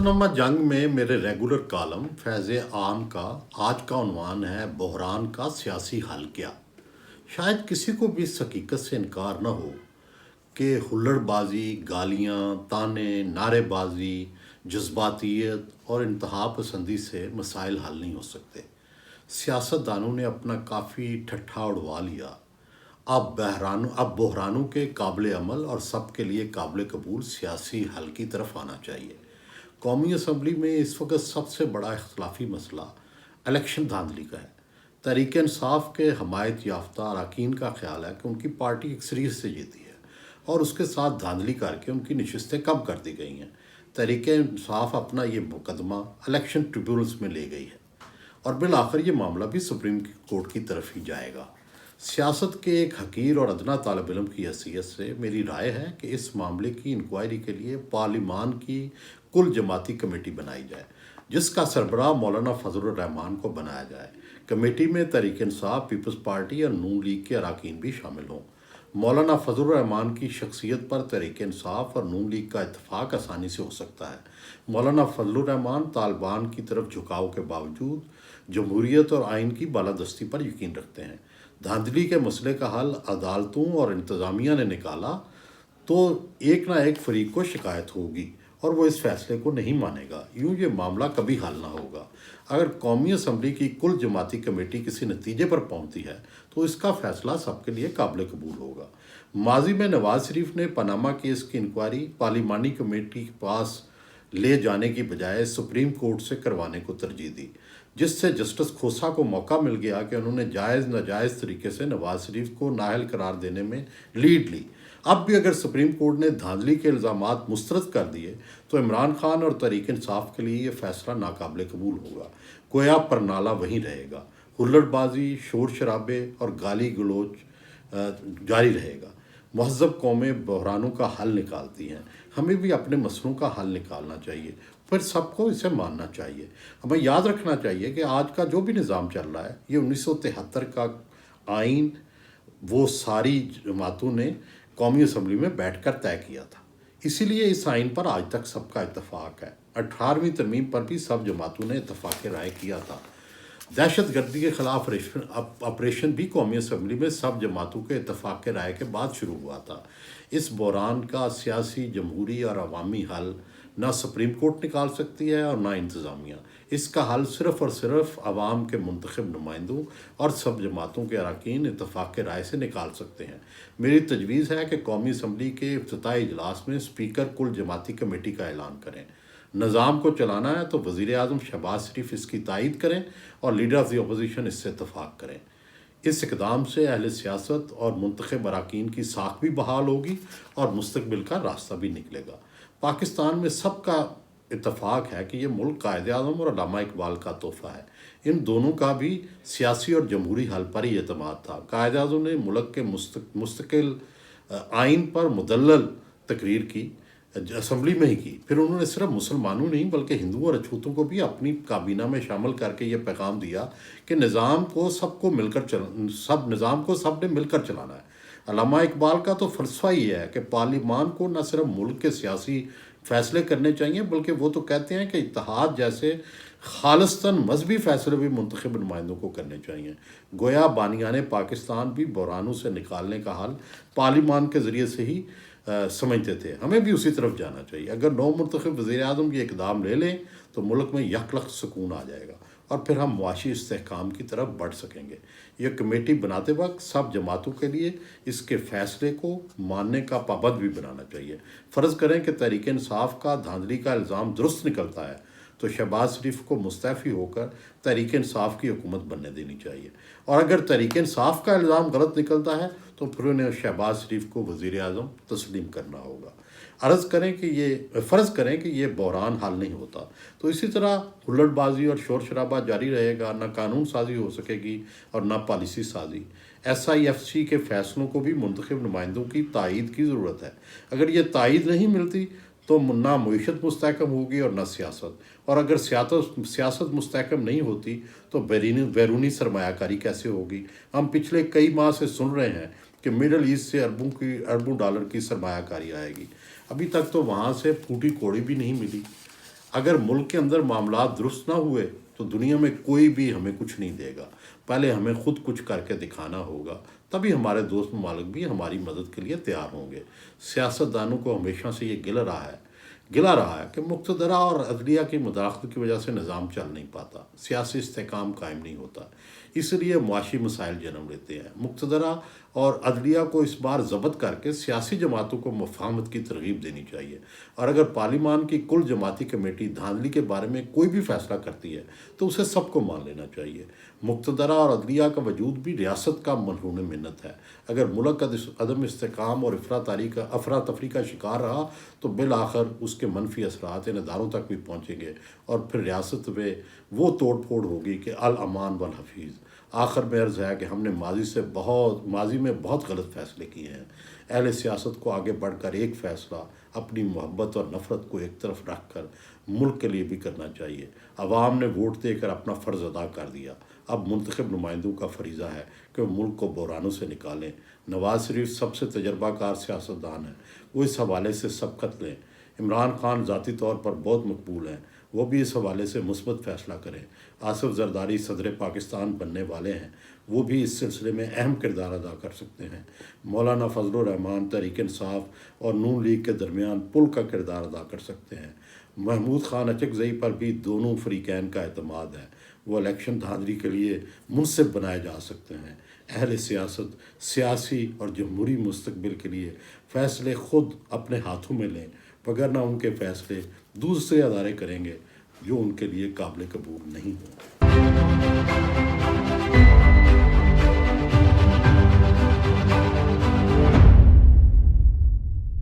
गुज़रनामा जंग में मेरे रेगुलर कॉलम फैज़ आम का आज का उन्वान है बहरान का सियासी हल क्या। शायद किसी को भी इस हकीकत से इनकार न हो कि हुल्लड़बाजी, गालियाँ, ताने, नारेबाजी, जज्बातियत और इंतहा पसंदी से मसाइल हल नहीं हो सकते। सियासतदानों ने अपना काफ़ी ठट्ठा उड़वा लिया। अब बहरानों के काबिल अमल और सबके लिए काबिल कबूल सियासी हल की तरफ आना चाहिए। कौमी असम्बली में इस वक्त सबसे बड़ा इख्तलाफी मसला इलेक्शन धांधली का है। तहरीक इंसाफ के हमायत याफ्ता अरकान का ख्याल है कि उनकी पार्टी अक्सरियत से जीती है और उसके साथ धांधली करके उनकी नशस्तें कम कर दी गई हैं। तहरीक इंसाफ अपना ये मुकदमा इलेक्शन ट्रिब्यूनल्स में ले गई है और बिल आखिर ये मामला भी सुप्रीम कोर्ट की तरफ ही जाएगा। सियासत के एक हकीर और अदना तालिब इल्म की हैसियत से मेरी राय है कि इस मामले की इंक्वायरी के लिए पार्लिमान की कुल जमाती कमेटी बनाई जाए, जिसका सरबराह मौलाना फजलुर रहमान को बनाया जाए। कमेटी में तहरीक इंसाफ, पीपल्स पार्टी और नून लीग के अरकान भी शामिल हों। मौलाना फजलुर रहमान की शख्सियत पर तहरीक इंसाफ और नून लीग का इत्तफाक आसानी से हो सकता है। मौलाना फजलुर रहमान तालिबान की तरफ झुकाव के बावजूद जमहूरियत और आइन की बालादस्ती पर यकीन रखते हैं। धांधली के मसले का हल अदालतों और इंतज़ामिया ने निकाला तो एक ना एक फरीक को शिकायत होगी और वो इस फैसले को नहीं मानेगा। यूँ ये मामला कभी हल ना होगा। अगर कौमी असम्बली की कुल जमाती कमेटी किसी नतीजे पर पहुंचती है तो इसका फ़ैसला सबके लिए काबिल कबूल होगा। माजी में नवाज शरीफ ने पनामा केस की इंक्वायरी पार्लिमानी कमेटी के पास ले जाने की बजाय सुप्रीम कोर्ट से करवाने को तरजीह दी, जिससे जस्टिस खोसा को मौका मिल गया कि उन्होंने जायज़ नाजायज़ तरीके से नवाज शरीफ को नाअहल करार देने में लीड ली। अब भी अगर सुप्रीम कोर्ट ने धांधली के इल्ज़ामात मुस्तरद कर दिए तो इमरान खान और तहरीक इंसाफ के लिए ये फ़ैसला नाकाबिल कबूल होगा। गोया परनाला वहीं रहेगा, हुल्लड़बाजी, शोर शराबे और गाली गलोच जारी रहेगा। महज़ब कौमें बहरानों का हल निकालती हैं, हमें भी अपने मसलों का हल निकालना चाहिए, फिर सबको इसे मानना चाहिए। हमें याद रखना चाहिए कि आज का जो भी निज़ाम चल रहा है ये 1973 का आइन वो सारी जमातों ने कौमी असम्बली में बैठकर तय किया था, इसीलिए इस आइन पर आज तक सबका इत्तफाक है। 18वीं तरमीम पर भी सब जमातों ने इत्तफाक राय किया था। दहशत गर्दी के खिलाफ ऑपरेशन भी कौमी असम्बली में सब जमातों के इत्तफाक राय के बाद शुरू हुआ था। इस बहरान का सियासी, जमहूरी और अवामी हल ना सुप्रीम कोर्ट निकाल सकती है और ना इंतज़ामिया। इसका हल सिर्फ़ और सिर्फ आवाम के मुंतखब नुमाइंदों और सब जमातों के अरकान इत्तफाक राय से निकाल सकते हैं। मेरी तजवीज़ है कि कौमी असम्बली के इफ्तिताई इजलास में स्पीकर कुल जमाती कमेटी का ऐलान करें। निज़ाम को चलाना है तो वज़ीर आज़म शहबाज शरीफ इसकी तायद करें और लीडर ऑफ द अपोजिशन इससे इत्तफाक करें। इस इक़दाम से अहले सियासत और मुंतखब अरकान की साख भी बहाल होगी और मुस्तकबिल का रास्ता भी निकलेगा। पाकिस्तान में सबका इत्तफाक है कि ये मुल्क कायद आज़म और अल्लामा इकबाल का तोहफ़ा है। इन दोनों का भी सियासी और जमहूरी हल पर ही एतमाद था। कायद आज़म ने मुल्क के मुस्तकिल आइन पर मुदल्लल तकरीर की, असम्बली में ही की। फिर उन्होंने सिर्फ मुसलमानों नहीं बल्कि हिंदुओं और अछूतों को भी अपनी काबीना में शामिल करके ये पैगाम दिया कि निज़ाम को सब ने मिलकर चलाना है। अल्लामा इकबाल का तो फ़लसफ़ा ही है कि पार्लिमान को न सिर्फ मुल्क के सियासी फ़ैसले करने चाहिए बल्कि वो तो कहते हैं कि इत्तेहाद जैसे खालिस्तन मजहबी फ़ैसले भी मुंतखब नुमाइंदों को करने चाहिए। गोया बानियाने पाकिस्तान भी बहरानों से निकालने का हल पार्लिमान के ज़रिए से ही समझते थे। हमें भी उसी तरफ जाना चाहिए। अगर नौ मुंतखब वज़ीर आज़म ये इक़दाम ले लें तो मुल्क में यकलख्त सुकून आ जाएगा और फिर हम मुआशी इस्तेहकाम की तरफ बढ़ सकेंगे। यह कमेटी बनाते वक्त सब जमातों के लिए इसके फ़ैसले को मानने का पाबंद भी बनाना चाहिए। फ़र्ज़ करें कि तहरीक इंसाफ का धांधली का इल्ज़ाम दुरुस्त निकलता है तो शहबाज शरीफ को मुस्तफ़ी होकर तहरीक इंसाफ की हुकूमत बनने देनी चाहिए, और अगर तहरीक इंसाफ का इल्ज़ाम गलत निकलता है तो फिर उन्हें शहबाज शरीफ को वज़ीर आज़म तस्लीम करना होगा। फ़र्ज़ करें कि ये बहरान हल नहीं होता तो इसी तरह हुल्लड़बाजी और शोर शराबा जारी रहेगा, ना कानून साजी हो सकेगी और ना पॉलिसी साजी। SIFC के फ़ैसलों को भी मुंतखब नुमाइंदों की तायद की ज़रूरत है। अगर ये तायद नहीं मिलती तो ना मईशत मुस्तहकम होगी और ना सियासत, और अगर सियासत मुस्तहकम नहीं होती तो बैरूनी सरमायाकारी कैसे होगी। हम पिछले कई माह से सुन रहे हैं कि मिडल ईस्ट से अरबों डॉलर की सरमायाकारी आएगी, अभी तक तो वहाँ से फूटी कोड़ी भी नहीं मिली। اگر ملک کے اندر معاملات درست نہ ہوئے تو دنیا میں کوئی بھی ہمیں کچھ نہیں دے گا. پہلے ہمیں خود کچھ کر کے دکھانا ہوگا، تبھی ہمارے دوست ممالک بھی ہماری مدد کے لیے تیار ہوں گے. سیاستدانوں کو ہمیشہ سے یہ گلا رہا ہے کہ مقتدرہ اور عدلیہ کی مداخلت کی وجہ سے نظام چل نہیں پاتا، سیاسی استحکام قائم نہیں ہوتا، اس لیے معاشی مسائل جنم لیتے ہیں. مقتدرہ اور عدلیہ کو اس بار ضبط کر کے سیاسی جماعتوں کو مفاہمت کی ترغیب دینی چاہیے، اور اگر پارلیمان کی کل جماعتی کمیٹی دھاندلی کے بارے میں کوئی بھی فیصلہ کرتی ہے تو اسے سب کو مان لینا چاہیے. مقتدرہ اور عدلیہ کا وجود بھی ریاست کا مرہون منت ہے. اگر ملک عدم استحکام اور افراتفری کا شکار رہا تو بالآخر اس کے منفی اثرات ان اداروں تک بھی پہنچیں گے، اور پھر ریاست میں وہ توڑ پھوڑ ہوگی کہ الامان والحفیظ. آخر میں عرض ہے کہ ہم نے ماضی میں بہت غلط فیصلے کیے ہیں. اہل سیاست کو آگے بڑھ کر ایک فیصلہ اپنی محبت اور نفرت کو ایک طرف رکھ کر ملک کے لیے بھی کرنا چاہیے. عوام نے ووٹ دے کر اپنا فرض ادا کر دیا، اب منتخب نمائندوں کا فریضہ ہے کہ وہ ملک کو بحرانوں سے نکالیں. نواز شریف سب سے تجربہ کار سیاستدان ہیں، وہ اس حوالے سے سبقت لیں. عمران خان ذاتی طور پر بہت مقبول ہیں، وہ بھی اس حوالے سے مثبت فیصلہ کریں. آصف زرداری صدر پاکستان بننے والے ہیں، وہ بھی اس سلسلے میں اہم کردار ادا کر سکتے ہیں. مولانا فضل الرحمان تحریک انصاف اور نون لیگ کے درمیان پل کا کردار ادا کر سکتے ہیں. محمود خان اچکزئی پر بھی دونوں فریقین کا اعتماد ہے، وہ الیکشن دھاندلی کے لیے منصف بنائے جا سکتے ہیں. اہل سیاست سیاسی اور جمہوری مستقبل کے لیے فیصلے خود اپنے ہاتھوں میں لیں، وگرنہ ان کے فیصلے دوسرے ادارے کریں گے جو ان کے لیے قابل قبول نہیں ہوں.